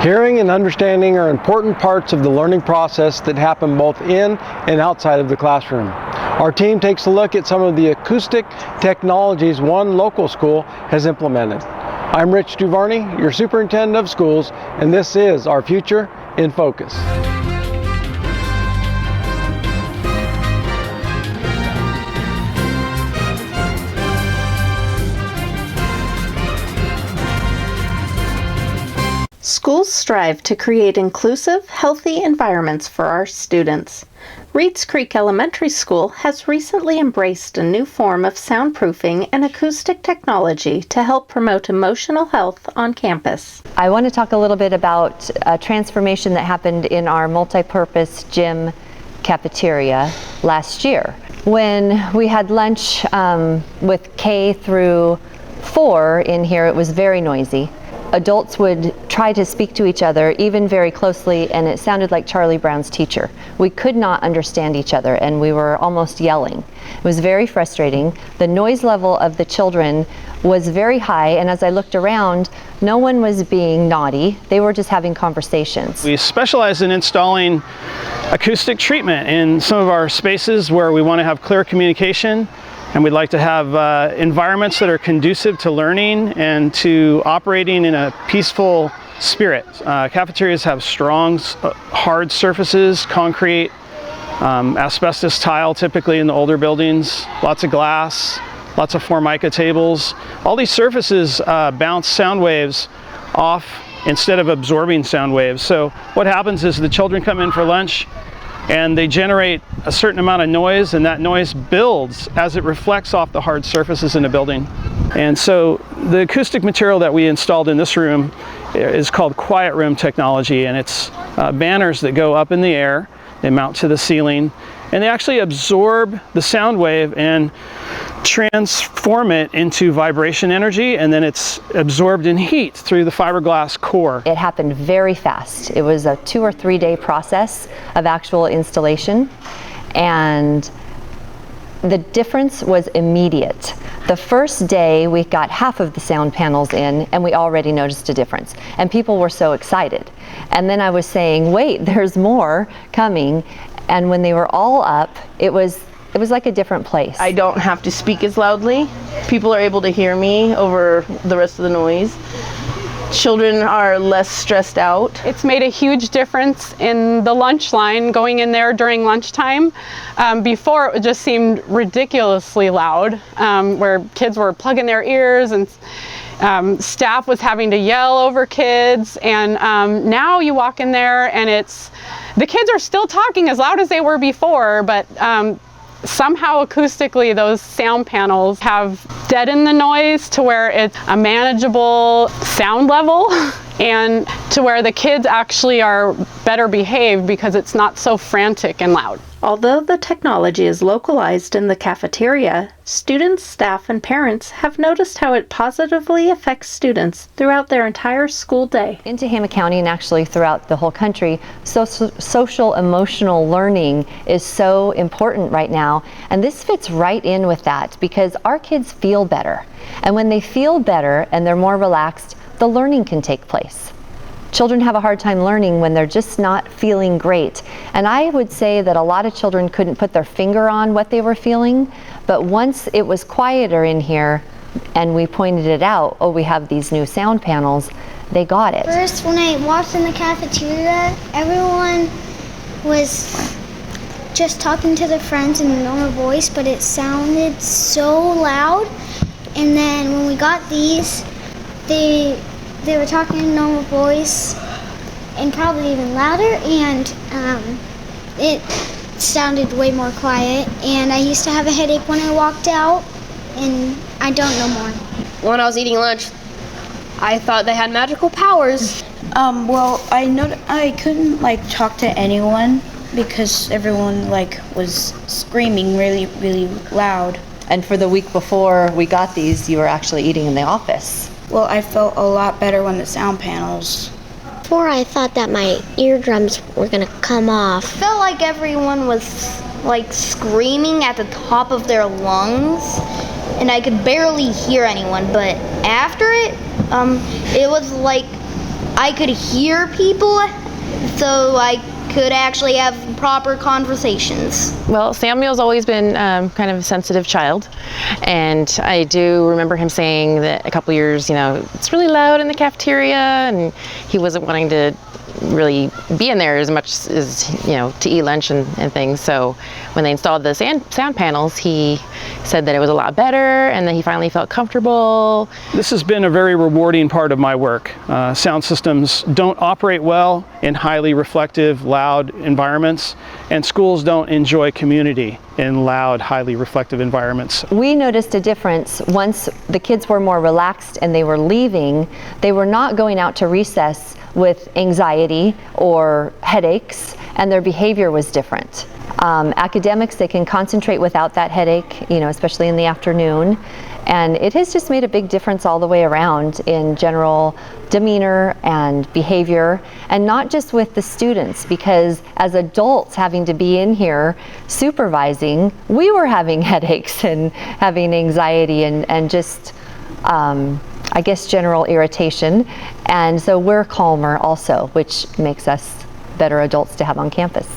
Hearing and understanding are important parts of the learning process that happen both in and outside of the classroom. Our team takes a look at some of the acoustic technologies one local school has implemented. I'm Rich Duvarney, your Superintendent of Schools, and this is our Future in Focus. Schools strive to create inclusive, healthy environments for our students. Reeds Creek Elementary School has recently embraced a new form of soundproofing and acoustic technology to help promote emotional health on campus. I want to talk a little bit about a transformation that happened in our multi-purpose gym cafeteria last year. When we had lunch with K through 4 in here, it was very noisy. Adults would try to speak to each other, even very closely, and it sounded like Charlie Brown's teacher. We could not understand each other, and we were almost yelling. It was very frustrating. The noise level of the children was very high, and as I looked around, no one was being naughty. They were just having conversations. We specialize in installing acoustic treatment in some of our spaces where we want to have clear communication. And we'd like to have environments that are conducive to learning and to operating in a peaceful spirit. Cafeterias have strong, hard surfaces, concrete, asbestos tile typically in the older buildings, lots of glass, lots of Formica tables. All these surfaces bounce sound waves off instead of absorbing sound waves. So what happens is the children come in for lunch and they generate a certain amount of noise, and that noise builds as it reflects off the hard surfaces in a building. And so the acoustic material that we installed in this room is called quiet room technology, and it's banners that go up in the air, they mount to the ceiling, and they actually absorb the sound wave and transform it into vibration energy, and then it's absorbed in heat through the fiberglass core. It happened very fast. It was a 2 or 3 day process of actual installation, and the difference was immediate. The first day we got half of the sound panels in, and we already noticed a difference, and people were so excited. And then I was saying, wait, there's more coming, and when they were all up, it was like a different place. I don't have to speak as loudly. People are able to hear me over the rest of the noise. Children are less stressed out. It's made a huge difference in the lunch line, going in there during lunchtime. Before it just seemed ridiculously loud, where kids were plugging their ears and staff was having to yell over kids. And now you walk in there and the kids are still talking as loud as they were before, but somehow acoustically those sound panels have deadened the noise to where it's a manageable sound level and to where the kids actually are better behaved because it's not so frantic and loud. Although the technology is localized in the cafeteria, students, staff, and parents have noticed how it positively affects students throughout their entire school day. In Tehama County, and actually throughout the whole country, social emotional learning is so important right now, and this fits right in with that because our kids feel better. And when they feel better and they're more relaxed, the learning can take place. Children have a hard time learning when they're just not feeling great. And I would say that a lot of children couldn't put their finger on what they were feeling, but once it was quieter in here and we pointed it out, oh, we have these new sound panels, they got it. First, when I walked in the cafeteria, everyone was just talking to their friends in a normal voice, but it sounded so loud. And then when we got these, they were talking in a normal voice and probably even louder, and it sounded way more quiet. And I used to have a headache when I walked out, and I don't no more. When I was eating lunch, I thought they had magical powers. Well, I couldn't talk to anyone because everyone was screaming really, really loud. And for the week before we got these, you were actually eating in the office. Well, I felt a lot better when the sound panels. Before I thought that my eardrums were gonna come off. I felt like everyone was screaming at the top of their lungs, and I could barely hear anyone. But after it was like I could hear people, so I could actually have proper conversations. Well, Samuel's always been kind of a sensitive child, and I do remember him saying that a couple years, it's really loud in the cafeteria, and he wasn't wanting to really be in there as much as, to eat lunch and things. So when they installed the sound panels, he said that it was a lot better and that he finally felt comfortable. This has been a very rewarding part of my work. Sound systems don't operate well in highly reflective, loud environments, and schools don't enjoy community in loud, highly reflective environments. We noticed a difference once the kids were more relaxed and they were leaving. They were not going out to recess with anxiety or headaches, and their behavior was different. Academics, they can concentrate without that headache, especially in the afternoon. And it has just made a big difference all the way around in general demeanor and behavior, and not just with the students, because as adults having to be in here supervising, we were having headaches and having anxiety and just, I guess, general irritation. And so we're calmer also, which makes us better adults to have on campus.